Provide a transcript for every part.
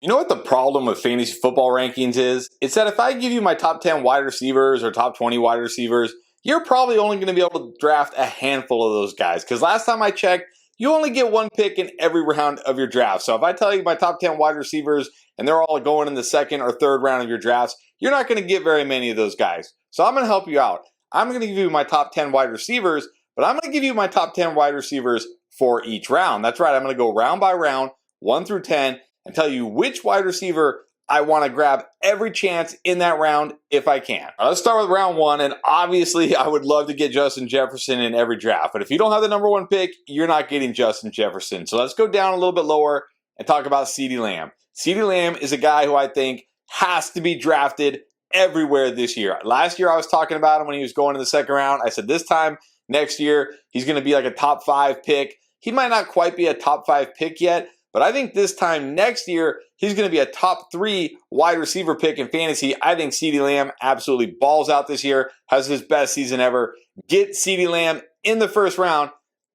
You know what the problem with fantasy football rankings is? It's that if I give you my top 10 wide receivers or top 20 wide receivers, you're probably only going to be able to draft a handful of those guys. Because last time I checked, you only get one pick in every round of your draft. So if I tell you my top 10 wide receivers and they're all going in the second or third round of your drafts, you're not going to get very many of those guys. So I'm going to help you out. I'm going to give you my top 10 wide receivers, but I'm going to give you my top 10 wide receivers for each round. That's right. I'm going to go round by round, 1 through 10, and tell you which wide receiver I want to grab every chance in that round if I can. Let's start with round 1, and obviously I would love to get Justin Jefferson in every draft, but if you don't have the number 1 pick, you're not getting Justin Jefferson. So let's go down a little bit lower and talk about CeeDee Lamb. CeeDee Lamb is a guy who I think has to be drafted everywhere this year. Last year I was talking about him when he was going in the second round. I said this time next year he's going to be like a top 5 pick. He might not quite be a top 5 pick yet, but I think this time next year, he's going to be a top 3 wide receiver pick in fantasy. I think CeeDee Lamb absolutely balls out this year, has his best season ever. Get CeeDee Lamb in the first round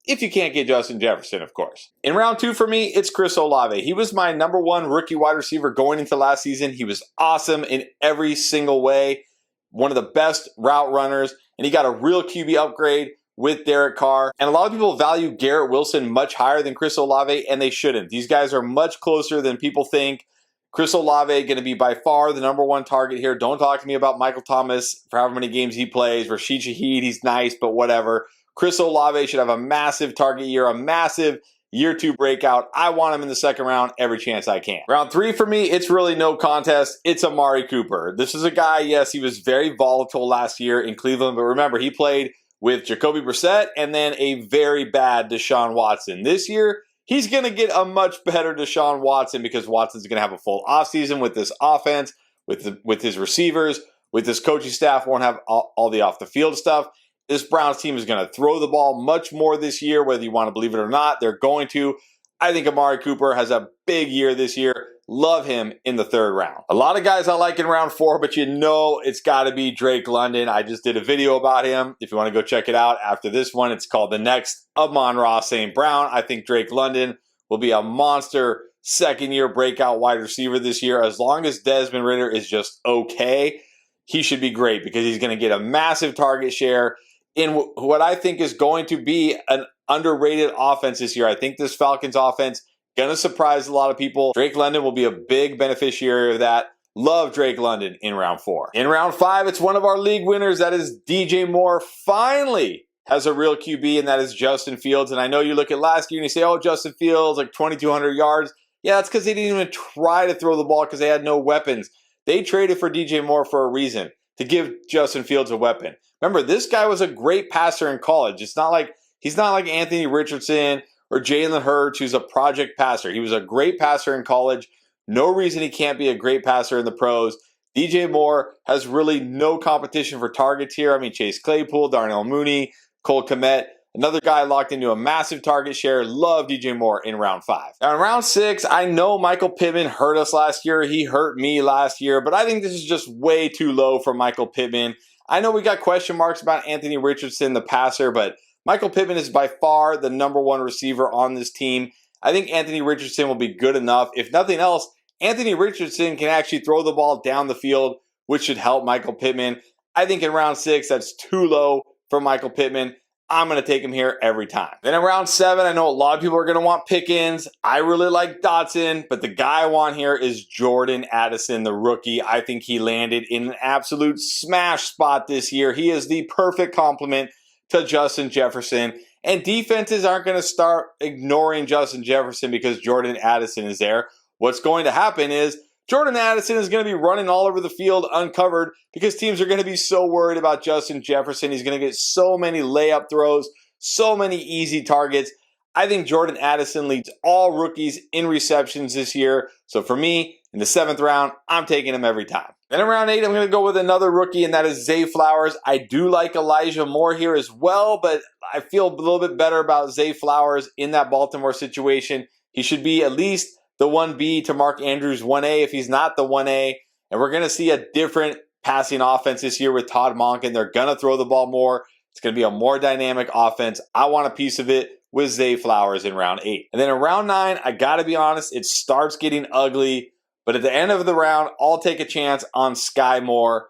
if you can't get Justin Jefferson, of course. In round 2 for me, it's Chris Olave. He was my number 1 rookie wide receiver going into last season. He was awesome in every single way. One of the best route runners, and he got a real QB upgrade with Derek Carr. And a lot of people value Garrett Wilson much higher than Chris Olave, and they shouldn't. These guys are much closer than people think. Chris Olave going to be by far the number 1 target here. Don't talk to me about Michael Thomas for however many games he plays. Rashid Shaheed, he's nice, but whatever. Chris Olave should have a massive target year, a massive year 2 breakout. I want him in the second round every chance I can. Round 3 for me, it's really no contest. It's Amari Cooper. This is a guy, yes, he was very volatile last year in Cleveland, but remember, he played with Jacoby Brissett and then a very bad Deshaun Watson. This year, he's going to get a much better Deshaun Watson because Watson's going to have a full offseason with this offense, with his receivers, with his coaching staff, won't have all the off-the-field stuff. This Browns team is going to throw the ball much more this year, whether you want to believe it or not. They're going to. I think Amari Cooper has a big year this year. Love him in the third round. A lot of guys I like in round 4, but you know it's got to be Drake London. I just did a video about him. If you want to go check it out after this one, it's called The Next Amon-Ra St. Brown. I think Drake London will be a monster second-year breakout wide receiver this year. As long as Desmond Ridder is just okay, he should be great because he's going to get a massive target share in what I think is going to be an underrated offense this year. I think this Falcons offense going to surprise a lot of people. Drake London will be a big beneficiary of that. Love Drake London in round 4. In round 5, it's one of our league winners. That is DJ Moore. Finally has a real QB, and that is Justin Fields. And I know you look at last year and you say, oh, Justin Fields, like 2,200 yards. Yeah, that's because they didn't even try to throw the ball because they had no weapons. They traded for DJ Moore for a reason, to give Justin Fields a weapon. Remember, this guy was a great passer in college. He's not like Anthony Richardson or Jalen Hurts, who's a project passer. He was a great passer in college. No reason he can't be a great passer in the pros. DJ Moore has really no competition for targets here. I mean, Chase Claypool, Darnell Mooney, Cole Kmet, another guy locked into a massive target share. Love DJ Moore in round 5. Now, in round 6, I know Michael Pittman hurt us last year. He hurt me last year, but I think this is just way too low for Michael Pittman. I know we got question marks about Anthony Richardson, the passer, but Michael Pittman is by far the number 1 receiver on this team. I think Anthony Richardson will be good enough. If nothing else, Anthony Richardson can actually throw the ball down the field, which should help Michael Pittman. I think in round 6, that's too low for Michael Pittman. I'm going to take him here every time. Then in round 7, I know a lot of people are going to want Pickens. I really like Dotson, but the guy I want here is Jordan Addison, the rookie. I think he landed in an absolute smash spot this year. He is the perfect complement to Justin Jefferson. And defenses aren't going to start ignoring Justin Jefferson because Jordan Addison is there. What's going to happen is Jordan Addison is going to be running all over the field uncovered because teams are going to be so worried about Justin Jefferson. He's going to get so many layup throws, so many easy targets. I think Jordan Addison leads all rookies in receptions this year. So for me, in the 7th round, I'm taking him every time. Then in round 8, I'm going to go with another rookie, and that is Zay Flowers. I do like Elijah Moore here as well, but I feel a little bit better about Zay Flowers in that Baltimore situation. He should be at least the 1B to Mark Andrews 1A if he's not the 1A. And we're going to see a different passing offense this year with Todd Monken. They're going to throw the ball more. It's going to be a more dynamic offense. I want a piece of it with Zay Flowers in round 8. And then in round 9, I got to be honest, it starts getting ugly. But at the end of the round, I'll take a chance on Sky Moore.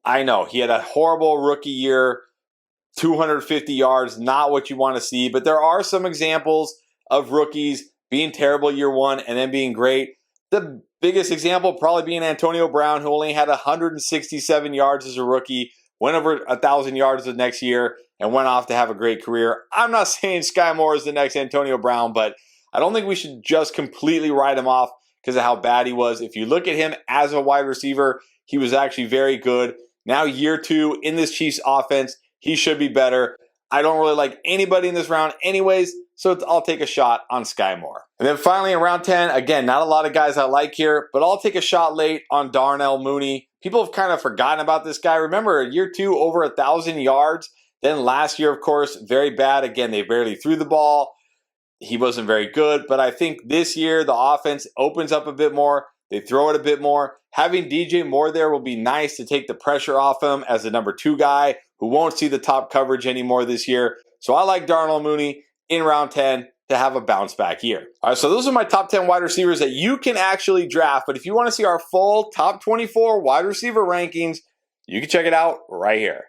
I know he had a horrible rookie year, 250 yards, not what you want to see. But there are some examples of rookies being terrible year one and then being great. The biggest example probably being Antonio Brown, who only had 167 yards as a rookie, went over 1,000 yards the next year, and went off to have a great career. I'm not saying Sky Moore is the next Antonio Brown, but I don't think we should just completely write him off because of how bad he was. If you look at him as a wide receiver, he was actually very good. Now year two in this Chiefs offense, he should be better. I don't really like anybody in this round anyways, so I'll take a shot on Sky Moore. And then finally in round 10, again, not a lot of guys I like here, but I'll take a shot late on Darnell Mooney. People have kind of forgotten about this guy. Remember, year two, over 1,000 yards. Then last year, of course, very bad. Again, they barely threw the ball. He wasn't very good, but I think this year the offense opens up a bit more. They throw it a bit more. Having DJ Moore there will be nice to take the pressure off him as the number 2 guy who won't see the top coverage anymore this year. So I like Darnell Mooney in round 10 to have a bounce back year. All right, so those are my top 10 wide receivers that you can actually draft. But if you want to see our full top 24 wide receiver rankings, you can check it out right here.